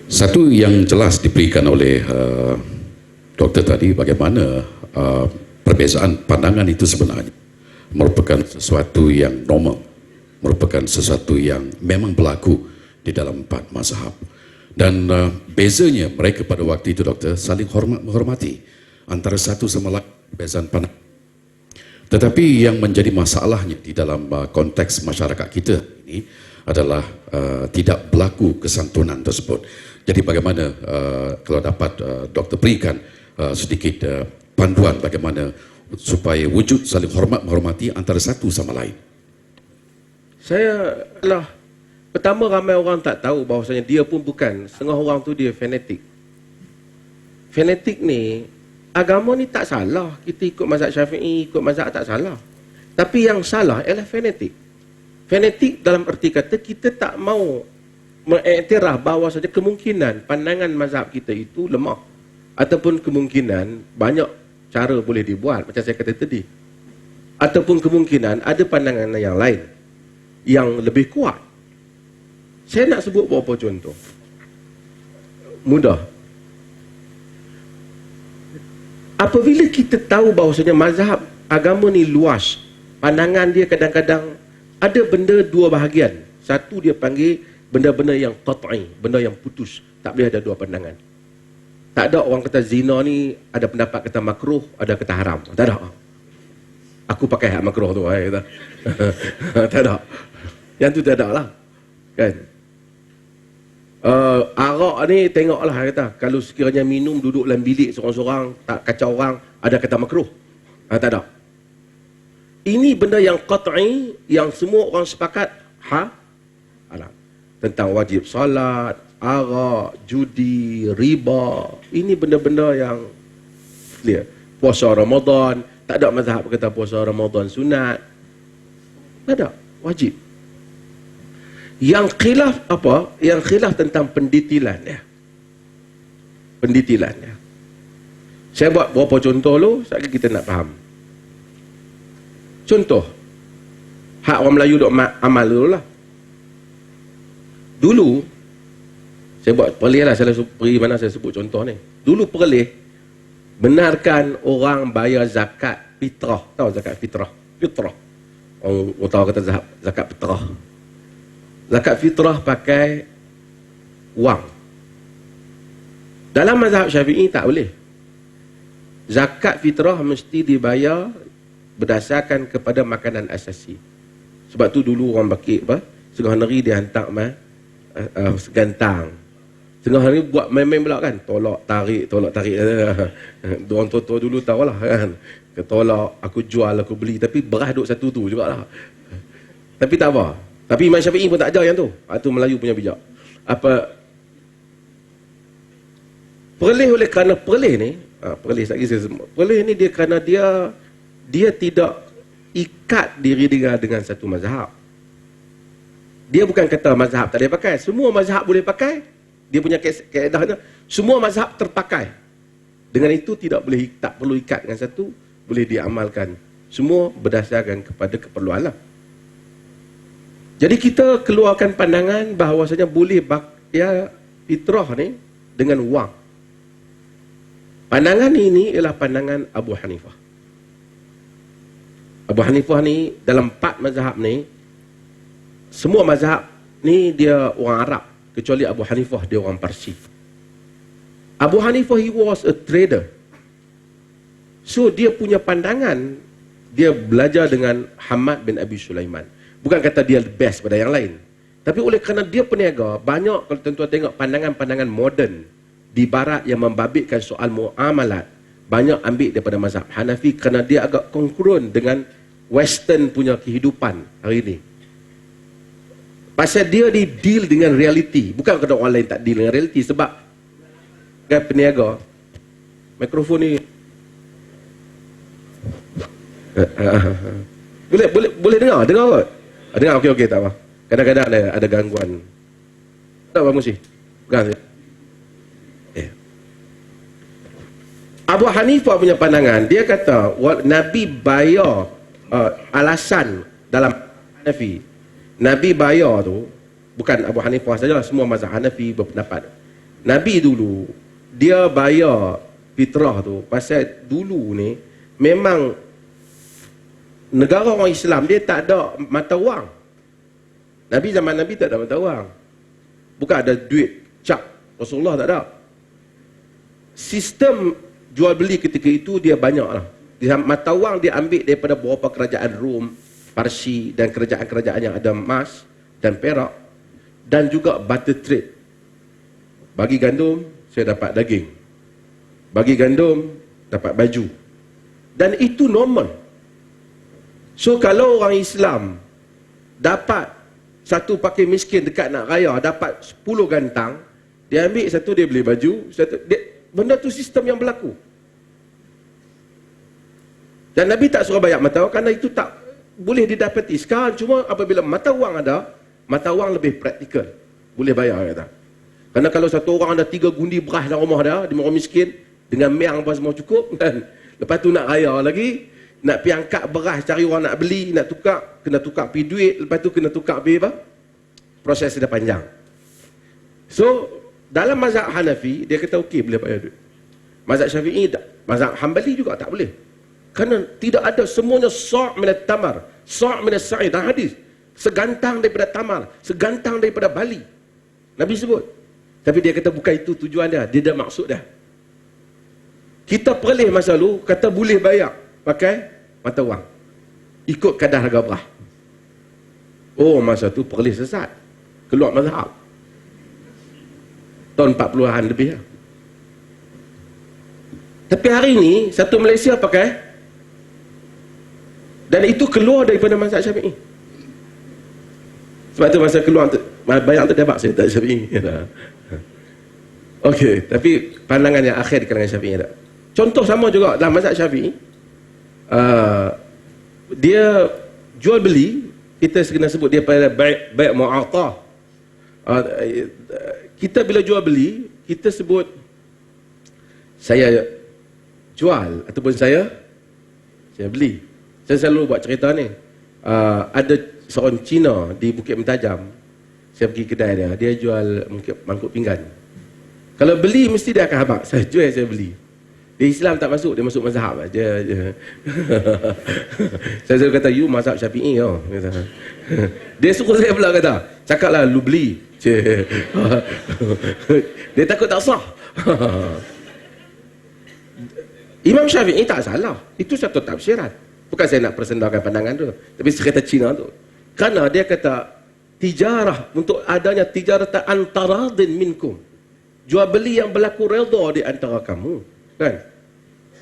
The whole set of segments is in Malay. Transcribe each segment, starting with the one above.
Satu yang jelas diberikan oleh doktor tadi, bagaimana perbezaan pandangan itu sebenarnya merupakan sesuatu yang normal, merupakan sesuatu yang memang berlaku di dalam empat mazhab. Dan bezanya mereka pada waktu itu, doktor, saling menghormati antara satu sama lain, perbezaan pandangan. Tetapi yang menjadi masalahnya di dalam konteks masyarakat kita ini adalah tidak berlaku kesantunan tersebut. Jadi bagaimana kalau dapat doktor berikan sedikit panduan bagaimana supaya wujud saling hormat menghormati antara satu sama lain. Saya lah, pertama ramai orang tak tahu bahawasanya dia pun bukan, setengah orang tu dia fanatik. Fanatik ni, agama ni tak salah, kita ikut mazhab Syafi'i, ikut mazhab tak salah. Tapi yang salah ialah fanatik. Fanatik dalam erti kata kita tak mau mengiktiraf bahawa saja kemungkinan pandangan mazhab kita itu lemah, ataupun kemungkinan banyak cara boleh dibuat macam saya kata tadi, ataupun kemungkinan ada pandangan yang lain yang lebih kuat. Saya nak sebut beberapa contoh mudah. Apabila kita tahu bahawasanya mazhab agama ni luas, pandangan dia kadang-kadang ada benda dua bahagian. Satu dia panggil benda-benda yang qat'i, benda yang putus, tak boleh ada dua pandangan. Tak ada orang kata zina ni ada pendapat kata makruh, ada kata haram. Tak ada. Aku pakai hak makruh tu, kata. Tak ada. Yang tu tak ada lah. Kan? Arak ni tengoklah, kata, kalau sekiranya minum duduk dalam bilik seorang-seorang, tak kacau orang, ada kata makruh. Tak ada. Ini benda yang qat'i, yang semua orang sepakat haram. Tentang wajib salat, arak, judi, riba. Ini benda-benda yang clear. Puasa Ramadan, tak ada mazhab kata puasa Ramadan sunat. Tak ada, wajib. Yang khilaf apa? Yang khilaf tentang pendetilan ya. Pendetilan ya. Saya buat beberapa contoh dulu, sekali kita nak faham. Contoh, hak orang Melayu duk amal dulu lah. Dulu, saya buat perlih lah, saya pergi mana saya sebut contoh ni. Dulu perlih, benarkan orang bayar zakat fitrah. Tahu zakat fitrah? Fitrah. Orang tahu kata zakat fitrah. Zakat fitrah pakai wang. Dalam mazhab Syafi'i tak boleh. Zakat fitrah mesti dibayar berdasarkan kepada makanan asasi. Sebab tu dulu orang bakit apa? Setengah hari dia hantar segantang. Setengah hari buat main-main pula kan. Tolak tarik. Diorang tua-tua dulu tahulah kan. Ketolak, aku jual, aku beli. Tapi beras duk satu tu jugalah. Tapi tak apa. Tapi Imam Syafi'i pun tak ajar yang tu. Itu Melayu punya bijak. Apa? Perlih oleh kerana perlih ni, perlih lagi saya sebut. Perlih ni dia kerana dia tidak ikat diri dia dengan satu mazhab. Dia bukan kata mazhab tak boleh pakai. Semua mazhab boleh pakai. Dia punya kaedahnya. Semua mazhab terpakai. Dengan itu tak perlu ikat dengan satu. Boleh diamalkan. Semua berdasarkan kepada keperluan lah. Jadi kita keluarkan pandangan bahawasanya boleh ya fitrah ni dengan wang. Pandangan ini ialah pandangan Abu Hanifah. Abu Hanifah ni dalam 4 mazhab ni, semua mazhab ni dia orang Arab, kecuali Abu Hanifah dia orang Parsi. Abu Hanifah he was a trader. So dia punya pandangan, dia belajar dengan Hamad bin Abi Sulaiman. Bukan kata dia the best pada yang lain. Tapi oleh kerana dia peniaga, banyak kalau tuan-tuan tengok pandangan-pandangan moden di barat yang membabitkan soal muamalat, banyak ambil daripada mazhab Hanafi kerana dia agak konkurun dengan western punya kehidupan hari ini. Pasal dia di deal dengan realiti. Bukan kata orang lain tak deal dengan realiti. Sebab kan peniaga, mikrofon ni boleh dengar kot. Dengar okey tak apa. Kadang-kadang ada gangguan. Tak apa mesti. Bukan. Abu Hanifah punya pandangan, dia kata Nabi bayar alasan dalam Hanafi. Nabi bayar tu, bukan Abu Hanifah sajalah, semua mazhab Hanafi berpendapat. Nabi dulu dia bayar fitrah tu pasal dulu ni memang negara orang Islam dia tak ada mata wang. Zaman Nabi tak ada mata wang. Bukan ada duit cap. Rasulullah tak ada. Sistem jual beli ketika itu dia banyak lah. Mata wang dia ambil daripada beberapa kerajaan Rom, Parsi dan kerajaan-kerajaan yang ada emas dan perak, dan juga barter trade. Bagi gandum saya dapat daging, bagi gandum dapat baju, dan itu normal. So kalau orang Islam dapat satu pakai miskin dekat nak raya dapat 10 gantang, dia ambil satu dia beli baju, benda tu sistem yang berlaku. Dan Nabi tak suruh bayar mata wang kerana itu tak boleh didapati. Sekarang cuma apabila mata wang ada, mata wang lebih praktikal. Boleh bayar kata. Kerana kalau satu orang ada 3 gundi beras dalam rumah dia orang miskin, dengan miang apa semua cukup kan. Lepas tu nak raya lagi, nak pergi angkat beras cari orang nak beli, nak tukar, kena tukar pergi duit, lepas tu kena tukar pergi apa? Proses dia panjang. So, dalam mazhab Hanafi, dia kata okey boleh bayar duit. Mazhab Syafi'i tak. Mazhab Hanbali juga tak boleh. Kerana tidak ada semuanya sa' minat tamar, sa' minat sa'id. Dan hadis, segantang daripada tamar, segantang daripada bali. Nabi sebut. Tapi dia kata bukan itu tujuan dia. Dia dah maksud dah. Kita perlih masa lalu, kata boleh bayar pakai mata wang. Ikut kadar harga beras. Oh, masa tu perlih sesat. Keluar mazhab. Tahun 40-an lebih lah. Tapi hari ini, satu Malaysia pakai, dan itu keluar daripada mazhab Syafi'i. Sebab tu masa keluar bayar tu dapat saya tak Syafi'i. Okey, tapi pandangan yang akhir di kalangan Syafi'i tak. Contoh sama juga dalam mazhab Syafi'i. Dia jual beli, kita kena sebut dia pada bai' mu'atah. Kita bila jual beli, kita sebut saya jual ataupun saya beli. Saya selalu buat cerita ni. Ada seorang Cina di Bukit Mentajam. Saya pergi kedai dia jual mangkuk pinggan. Kalau beli mesti dia akan habaq. Saya jual, saya beli. Dia Islam tak masuk, dia masuk mazhab aja. Saya selalu kata you mazhab Syafi'i oh. Dia suruh saya pula kata, cakaplah lu beli. Dia takut tak sah. Imam Syafi'i tak salah. Itu satu tafsiran. Bukan saya nak persendakan pandangan tu, tapi saya kata Cina tu. Kerana dia kata tijarah, untuk adanya tijarah antaradin minkum. Jual beli yang berlaku redha di antara kamu. Kan?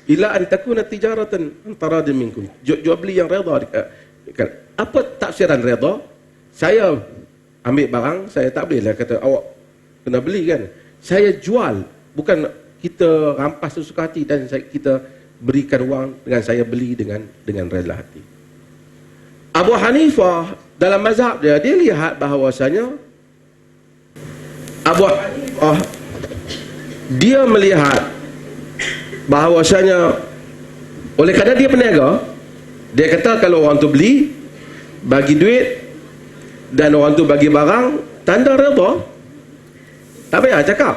Ila an takuna tijaratan antaradin minkum. Jual beli yang redha. Kan? Apa tafsiran redha? Saya ambil barang, saya tak boleh lah kata awak kena beli kan. Saya jual, bukan kita rampas sesuka hati dan kita berikan wang dengan saya beli dengan rela hati. Abu Hanifah dalam mazhab dia lihat bahawasanya Abu Hanifah dia melihat bahawasanya oleh kerana dia peniaga, dia kata kalau orang tu beli, bagi duit dan orang tu bagi barang, tanda redha. Tak payah cakap.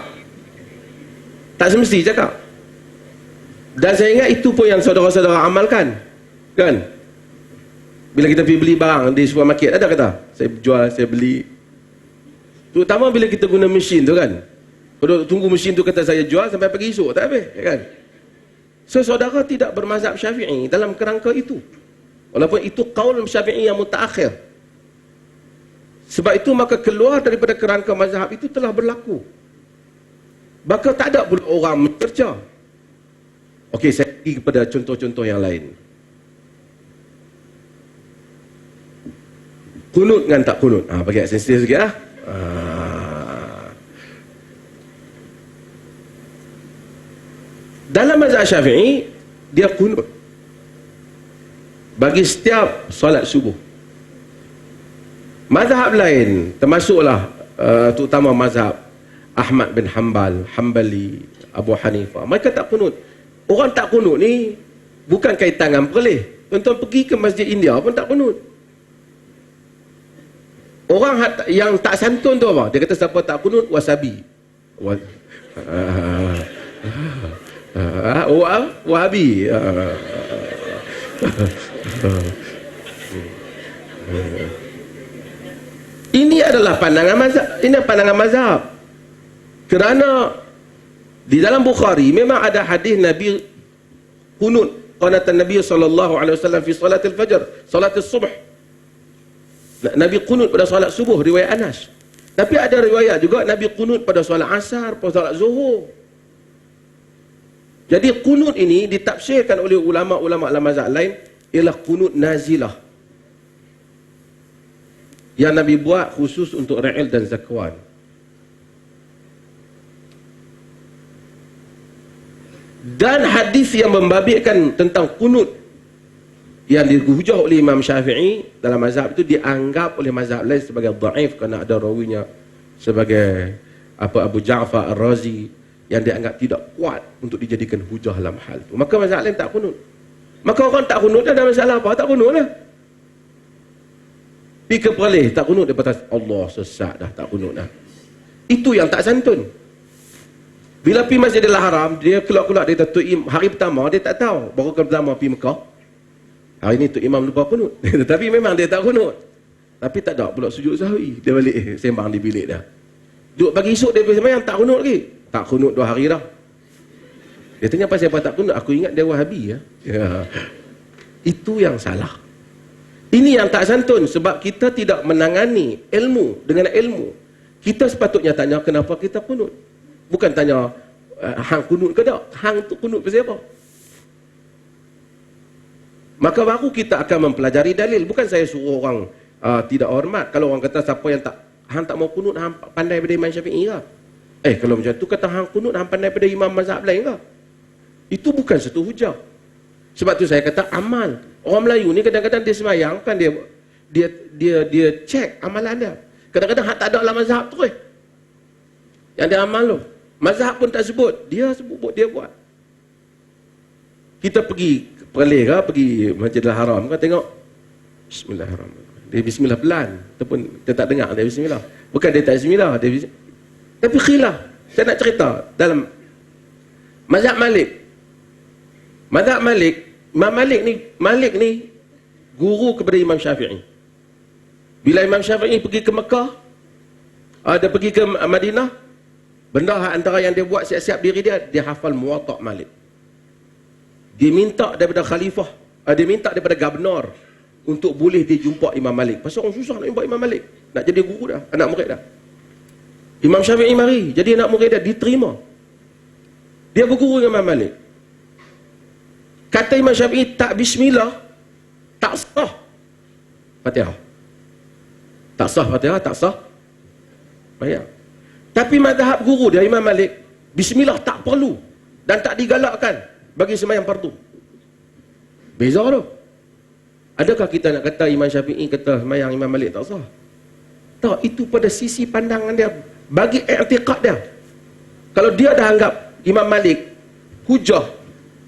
Tak semesti cakap. Dan saya ingat itu pun yang saudara-saudara amalkan. Kan? Bila kita pergi beli barang di supermarket, ada kata, saya jual, saya beli. Terutama bila kita guna mesin tu kan. Kalau tunggu mesin tu kata saya jual sampai pagi esok, tak habis. Kan? So, saudara tidak bermazhab Syafi'i dalam kerangka itu. Walaupun itu qaul Syafi'i yang mutaakhir. Sebab itu maka keluar daripada kerangka mazhab itu telah berlaku. Maka tak ada pula orang mencerca. Okey, saya pergi kepada contoh-contoh yang lain. Kunut dengan tak kunut. Bagi sensitif sikit lah. Dalam mazhab Syafi'i, dia kunut bagi setiap solat subuh. Mazhab lain, termasuklah terutama mazhab Ahmad bin Hanbal, Hanbali, Abu Hanifah, mereka tak kunut. Orang tak kunut ni bukan kaitan dengan perlih. Tuan-tuan pergi ke Masjid India pun tak kunut. Orang yang tak santun tu apa? Dia kata siapa tak kunut, wasabi. Wahabi. Ini adalah pandangan mazhab. Ini pandangan mazhab. Kerana di dalam Bukhari memang ada hadis Nabi kunut. Qanatan Nabi sallallahu alaihi wasallam fi salatil fajr, salatil subh. Nabi kunut pada solat subuh, riwayat Anas. Tapi ada riwayat juga Nabi kunut pada solat asar, pada solat zuhur. Jadi kunut ini ditafsirkan oleh ulama-ulama dalam mazhab lain ialah kunut nazilah. Yang Nabi buat khusus untuk Ra'il dan Zakwan. Dan hadis yang membabitkan tentang kunut yang dihujah oleh Imam Syafi'i dalam mazhab itu dianggap oleh mazhab lain sebagai dhaif kerana ada rawinya sebagai Abu Ja'far Ar-Razi yang dianggap tidak kuat untuk dijadikan hujah dalam hal itu. Maka mazhab lain tak kunut. Maka orang tak kunut ada masalah apa? Tak kunut lah. Pergi ke Perlis, tak kunut, dia kata Allah sesat dah, tak kunut dah. Itu yang tak santun. Bila pergi Masjidil Haram, dia keluar-keluar, dia kata hari pertama dia tak tahu, baru ke pertama pergi Mekah. Hari ni Tok Imam lupa kunut. Tapi memang dia tak kunut. Tapi tak ada pula sujud sahwi. Dia balik sembang di bilik dah. Duduk pagi esok dia sembahyang tak kunut lagi. Tak kunut 2 hari dah. Dia tanya pasal apa tak kunut, aku ingat dia Wahabi ya. Itu yang salah. Ini yang tak santun sebab kita tidak menangani ilmu dengan ilmu. Kita sepatutnya tanya kenapa kita kunut. Bukan tanya hang kunut ke tak? Hang tu kunut pasal apa? Maka baru kita akan mempelajari dalil. Bukan saya suruh orang tidak hormat. Kalau orang kata siapa yang hang tak mau kunut, hang pandai pada Imam Syafi'i ke? Kalau macam tu kata hang kunut, hang pandai pada imam mazhab lain ke? Itu bukan satu hujah. Sebab tu saya kata amal. Orang Melayu ni kadang-kadang dia semayang kan dia cek amalan dia. Kadang-kadang hak tak ada dalam mazhab tu yang dia amal tu. Mazhab pun tak sebut, dia sebut dia buat. Kita pergi ke Perlis ke, pergi Masjidil Haram ke, tengok Bismillahirrahmanirrahim. Dia bismillah pelan, ataupun dia tak dengar dia bismillah. Bukan dia tak bismillah, tapi khilaf. Saya nak cerita dalam mazhab Malik. Mazhab Malik, Imam Malik ni guru kepada Imam Syafi'i. Bila Imam Syafi'i pergi ke Mekah, dia pergi ke Madinah, benda antara yang dia buat siap-siap diri dia hafal Muwatta' Malik. Dia minta daripada khalifah, dia minta daripada gubernur untuk boleh dia jumpa Imam Malik. Pasal orang susah nak jumpa Imam Malik. Nak jadi guru dah, anak murid dah. Imam Syafi'i mari, jadi anak murid dia diterima. Dia berguru dengan Imam Malik. Kata Imam Syafi'i tak bismillah, tak sah Fatihah. Tak sah Fatihah, tak sah bayar. Tapi mazhab guru dia Imam Malik, bismillah tak perlu dan tak digalakkan bagi sembahyang fardu. Beza tu. Adakah kita nak kata Imam Syafi'i kata sembahyang Imam Malik tak sah? Tak, itu pada sisi pandangan dia, bagi i'tiqad dia. Kalau dia dah anggap Imam Malik hujah,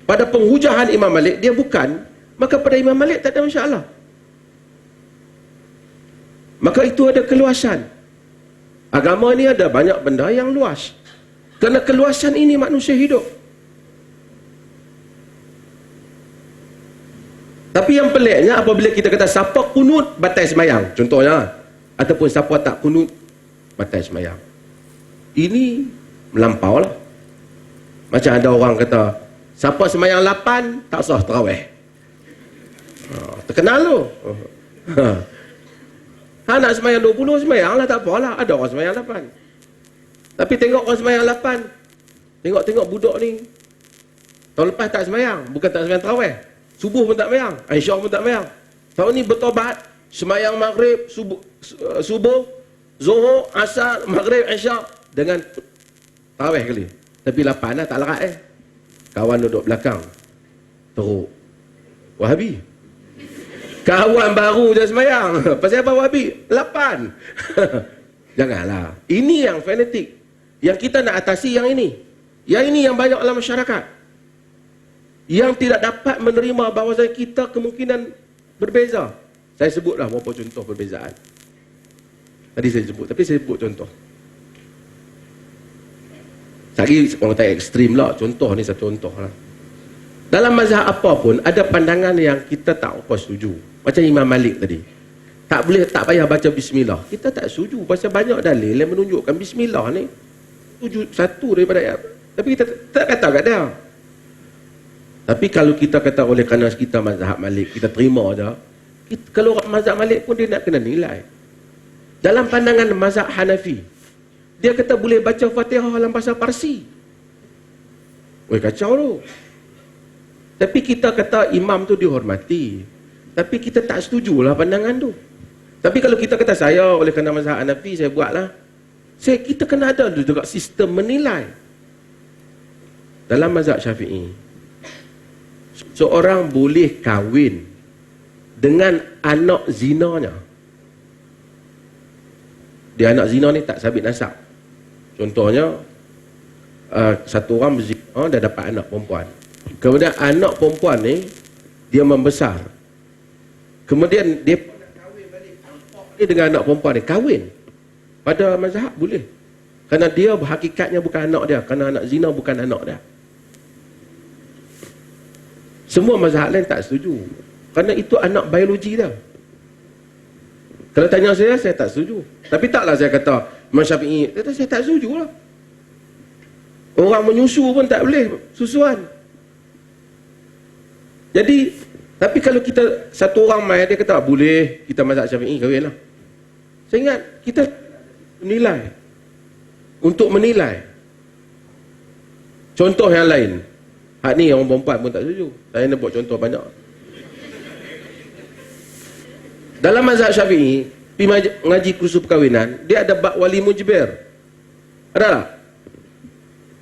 pada penghujahan Imam Malik dia bukan, maka pada Imam Malik tak ada masalah. Maka itu ada keluasan. Agama ni ada banyak benda yang luas. Kerana keluasan ini manusia hidup. Tapi yang peliknya apabila kita kata siapa kunut batal semayang, contohnya, ataupun siapa tak kunut batal semayang. Ini melampau lah. Macam ada orang kata siapa semayang 8 tak sah tarawih. Terkenal tu. Nak semayang 20, semayang lah, tak apalah. Ada orang semayang 8. Tapi tengok orang semayang 8. Tengok budak ni. Tahun lepas tak semayang. Bukan tak semayang tarawih. Subuh pun tak semayang. Aisyah pun tak semayang. Tahun ni bertobat. Semayang maghrib, subuh, zuhur, asar, maghrib, isyak. Dengan tarawih kali. Tapi 8 lah, tak larat Kawan duduk belakang. Teruk. Wahabi. Kawan baru je semayang. Pasal apa Wahabi? 8. Janganlah. Ini yang fanatik. Yang kita nak atasi yang ini. Yang ini yang banyak dalam masyarakat. Yang tidak dapat menerima bahawa kita kemungkinan berbeza. Saya sebutlah beberapa contoh perbezaan. Tadi saya sebut, tapi saya sebut contoh. Lagi orang kata ekstrim lah. Contoh ni satu contoh lah. Dalam mazhab apa pun, ada pandangan yang kita tak apa setuju. Macam Imam Malik tadi. Tak payah baca bismillah. Kita tak setuju. Pasal banyak dalil yang menunjukkan bismillah ni satu daripada ayat. Tapi kita tak kata kat dia. Tapi kalau kita kata oleh kerana kita mazhab Malik, kita terima je. Kalau orang mazhab Malik pun dia nak kena nilai. Dalam pandangan mazhab Hanafi, dia kata boleh baca Fatihah dalam bahasa Parsi. Weh, kacau tu. Tapi kita kata imam tu dihormati. Tapi kita tak setujulah pandangan tu. Tapi kalau kita kata saya oleh kerana mazhab Hanafi saya buatlah. Kita kena ada juga sistem menilai. Dalam mazhab Syafi'i, seorang boleh kahwin dengan anak zinanya. Dia anak zina ni tak sabit nasab. Contohnya, satu orang berzina, dah dapat anak perempuan. Kemudian anak perempuan ni, dia membesar. Kemudian dia kahwin balik dia dengan anak perempuan ni. Kahwin. Pada mazhab boleh. Kerana dia hakikatnya bukan anak dia. Kerana anak zina bukan anak dia. Semua mazhab lain tak setuju. Kerana itu anak biologi dia. Kalau tanya saya tak setuju. Tapi taklah saya kata, Imam Syafi'i, kata saya tak setuju lah. Orang menyusu pun tak boleh susuan. Jadi, tapi kalau kita, satu orang main, dia kata, boleh, kita mazhab Syafi'i, kahwin lah. Saya ingat, kita menilai. Untuk menilai. Contoh yang lain. Hak ni orang perempuan pun tak setuju. Saya nak buat contoh banyak. Dalam mazhab Syafi'i, pergi mengaji kursus perkahwinan, dia ada bab wali mujbir. Ada tak?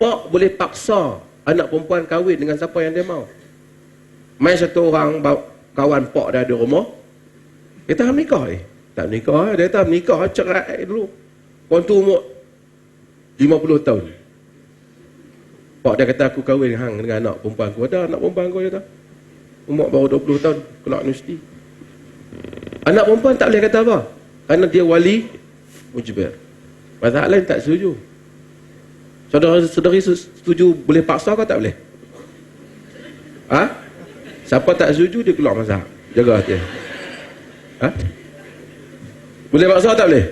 Pak boleh paksa anak perempuan kahwin dengan siapa yang dia mau. Main satu orang kawan pak dia ada rumah, dia tak nikah tak nikah, dia tak nikah, cerai dulu. Orang tu umur 50 tahun. Pak dia kata aku kahwin hang dengan anak perempuan aku. Ada anak perempuan aku, dia kata. Umur baru 20 tahun, keluar universiti. Anak perempuan tak boleh kata apa? Kerana dia wali mujbir. Mazhab lain tak setuju. Saudara-saudari setuju boleh paksa ke tak boleh? Ha? Siapa tak setuju dia keluar mazhab. Jaga hati. Ha? Boleh paksa tak boleh?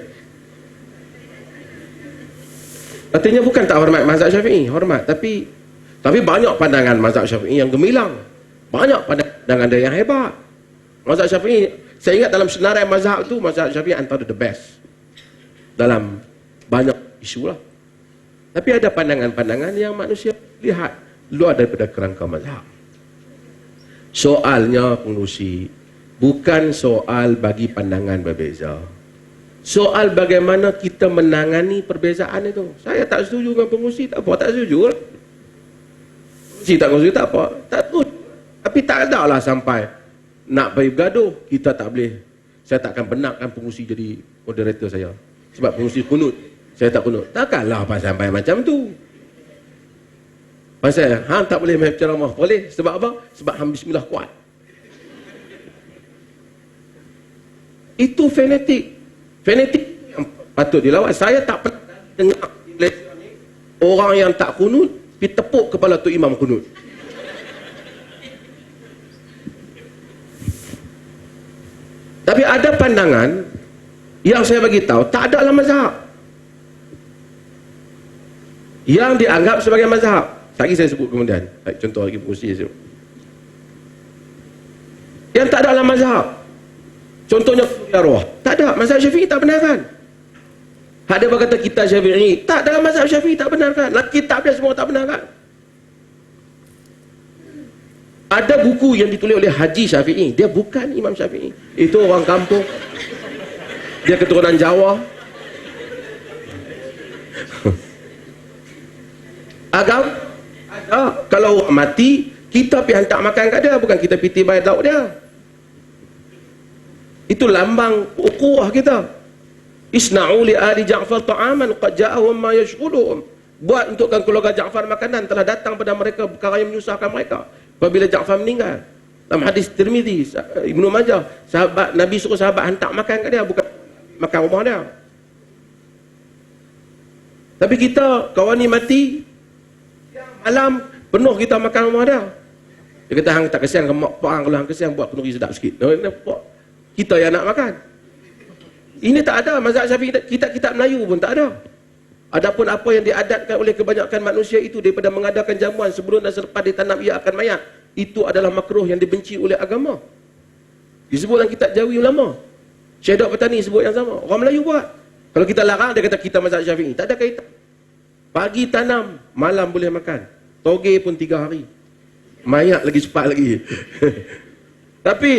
Artinya bukan tak hormat mazhab Syafi'i, hormat. Tapi banyak pandangan mazhab Syafi'i yang gemilang. Banyak pandangan dia yang hebat. Mazhab Syafi'i, saya ingat dalam senarai mazhab tu, mazhab Syafi'i antara the best. Dalam banyak isu lah. Tapi ada pandangan-pandangan yang manusia lihat luar daripada kerangka mazhab. Soalnya pengurusi, bukan soal bagi pandangan berbeza. Soal bagaimana kita menangani perbezaan itu. Saya tak setuju dengan pengurusi, tak apa, tak setuju lah. Pengurusi tak setuju, tak apa, tak setuju. Tapi tak ada lah sampai nak pergi bergaduh, kita tak boleh. Saya takkan benarkan pengurusi jadi moderator saya. Sebab pengurusi kunut, saya tak kunut. Takkanlah sampai macam tu. Pasal hang tak boleh main ceramah. Boleh. Sebab apa? Sebab hang bismillah kuat. Itu fanatik. Fanatik yang patut dilawan. Saya tak pernah dengar orang yang tak kunut pergi tepuk kepala tu imam kunut. Tapi ada pandangan yang saya bagi tahu tak ada dalam mazhab. Yang dianggap sebagai mazhab. Lagi saya sebut kemudian. Contoh lagi pengurusi saya sebut. Yang tak ada dalam mazhab. Contohnya arwah. Tak ada. Mazhab Syafi'i tak benarkan. Ada berkata kitab Syafi'i. Tak, dalam mazhab Syafi'i tak benarkan. Kitab dia semua tak benarkan. Ada buku yang ditulis oleh Haji Syafi'i. Dia bukan Imam Syafi'i. Itu orang kampung. Dia keturunan Jawa. Agam. Kalau orang mati, kita pergi hantar makan kat dia. Bukan kita piti bayar lauk dia. Itu lambang ukhuwah kita. Isna'u li ali Ja'far ta'aman qad ja'ahum ma yashghuluhum. Buat untukkan keluarga Ja'far makanan, telah datang pada mereka perkara yang menyusahkan mereka apabila Ja'far meninggal. Dalam hadis Tirmizi, Ibnu Majah, sahabat Nabi suruh sahabat hantar makan kat dia, bukan makan rumah dia. Tapi kita kawan ni mati, malam penuh kita makan rumah dia. Dia kata hang tak kesian ke mak pak hang, kalau hang kesian buat kenduri sedap sikit. Kita yang nak makan. Ini tak ada mazhab Syafi'i, kitab-kitab Melayu pun tak ada. Adapun apa yang diadatkan oleh kebanyakan manusia itu daripada mengadakan jamuan sebelum dan selepas ditanam ia akan mayat, itu adalah makruh yang dibenci oleh agama. Disebut dalam kitab Jawi Ulama. Syekh Dok Petani sebut yang sama. Orang Melayu buat. Kalau kita larang, dia kata kita mazhab Syafi'i. Tak ada kaitan. Pagi tanam, malam boleh makan. Toge pun 3 hari. Mayat lagi cepat lagi. Tapi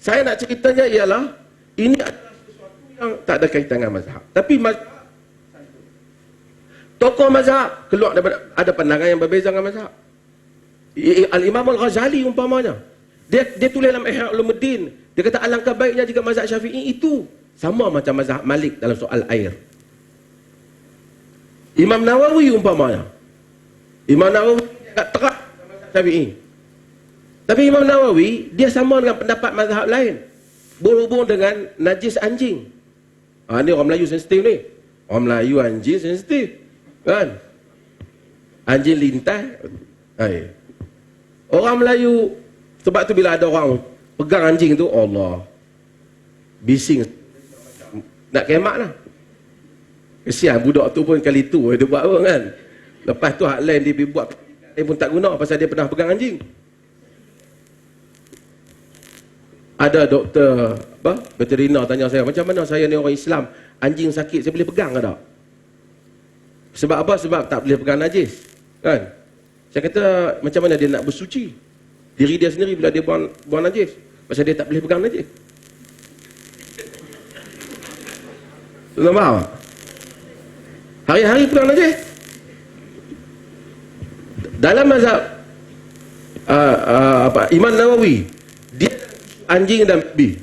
saya nak ceritanya ialah ini adalah sesuatu yang tak ada kaitan dengan mazhab. Tapi tokoh mazhab keluar daripada ada pandangan yang berbeza dengan mazhab. Al-Imam Al-Ghazali umpamanya, dia tulis dalam Ihya Ulumuddin, dia kata alangkah baiknya jika mazhab Syafi'i itu sama macam mazhab Malik dalam soal air. Imam Nawawi umpamanya, Imam Nawawi agak terang mazhab Syafi'i. Tapi Imam Nawawi dia sama dengan pendapat mazhab lain berhubung dengan najis anjing. Ni orang Melayu sensitif ni. Orang Melayu anjing sensitif. Kan? Anjing lintas. Orang Melayu, sebab tu bila ada orang pegang anjing tu, Allah, bising nak kemak lah. Kesian budak tu pun kali tu dia buat apa kan. Lepas tu hak lain dia buat, dia pun tak guna pasal dia pernah pegang anjing. Ada doktor veteriner tanya saya, macam mana saya ni orang Islam, anjing sakit saya boleh pegang ke tak? Sebab apa? Sebab tak boleh pegang najis. Kan? Saya kata macam mana dia nak bersuci diri dia sendiri bila dia buang najis? Pasal dia tak boleh pegang najis. Tuan faham? Hari-hari pegang najis. Dalam mazhab Imam Nawawi, dia anjing dan babi.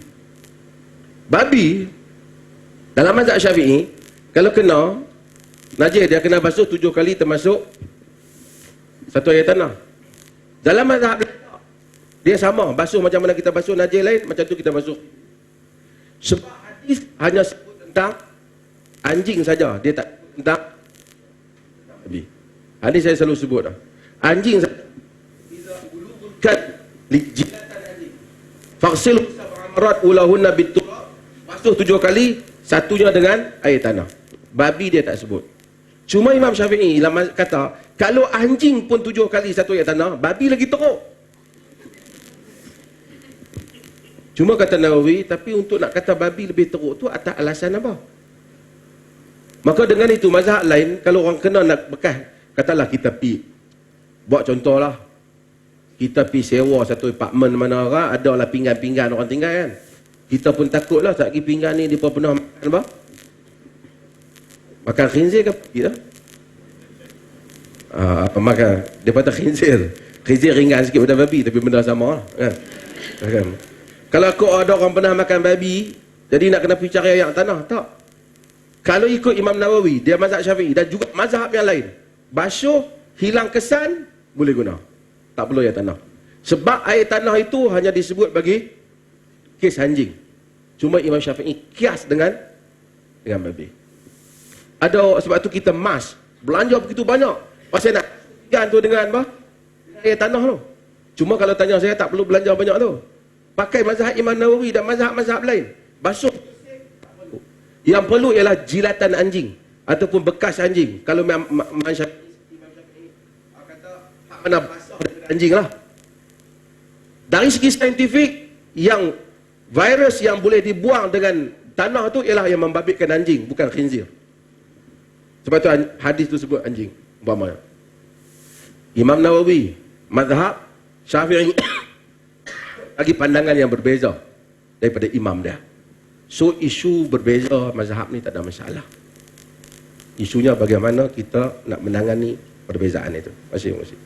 Babi dalam mazhab Syafi'i kalau kena najis dia kena basuh 7 kali termasuk satu air tanah. Dalam mazhab dia sama, basuh macam mana kita basuh najis lain, macam tu kita basuh. Sebab hadis hanya sebut tentang anjing saja, dia tak tentang babi. Hadis saya selalu sebut dah. Anjing saja. Kan jilatan anjing. Faghsil sab'amarat ulahunna biturab. Basuh 7 kali, satunya dengan air tanah. Babi dia tak sebut. Cuma Imam Syafi'i kata, kalau anjing pun 7 kali satu air tanah, babi lagi teruk. Cuma kata Nawawi, tapi untuk nak kata babi lebih teruk tu atas alasan apa? Maka dengan itu mazhab lain, kalau orang kena nak bekas, katalah kita pi, buat contohlah, kita pi sewa satu apartmen mana orang, ada lah pinggan-pinggan orang tinggal kan. Kita pun takutlah tak pergi pinggan ni dia pernah makan apa? Makan khinzir ke apa? Apa makan? Dia kata khinzir. Khinzir ringan sikit pada babi tapi benda sama lah. Kan? Kalau kau ada orang pernah makan babi, jadi nak kena pergi cari air tanah, tak? Kalau ikut Imam Nawawi, dia mazhab Syafi'i dan juga mazhab yang lain, basuh, hilang kesan, boleh guna. Tak perlu air tanah. Sebab air tanah itu hanya disebut bagi kes anjing. Cuma Imam Syafi'i kias dengan babi. Ada sebab tu kita belanja begitu banyak. Pasal nak ikan tu dengan apa? Air tanah tu. Cuma kalau tanya saya tak perlu belanja banyak tu. Pakai mazhab Imam Nawawi dan mazhab-mazhab lain. Basuh. Yang perlu ialah jilatan anjing ataupun bekas anjing. Kalau Imam Syafi'i kata hak mana basah dengan anjing lah. Dari segi saintifik, yang virus yang boleh dibuang dengan tanah tu ialah yang membabitkan anjing, bukan khinzir. Sebab tu hadis tu sebut anjing umpamanya. Imam Nawawi, mazhab Syafi'i bagi pandangan yang berbeza daripada imam dia. So isu berbeza mazhab ni tak ada masalah. Isunya bagaimana kita nak menangani perbezaan itu. Terima kasih.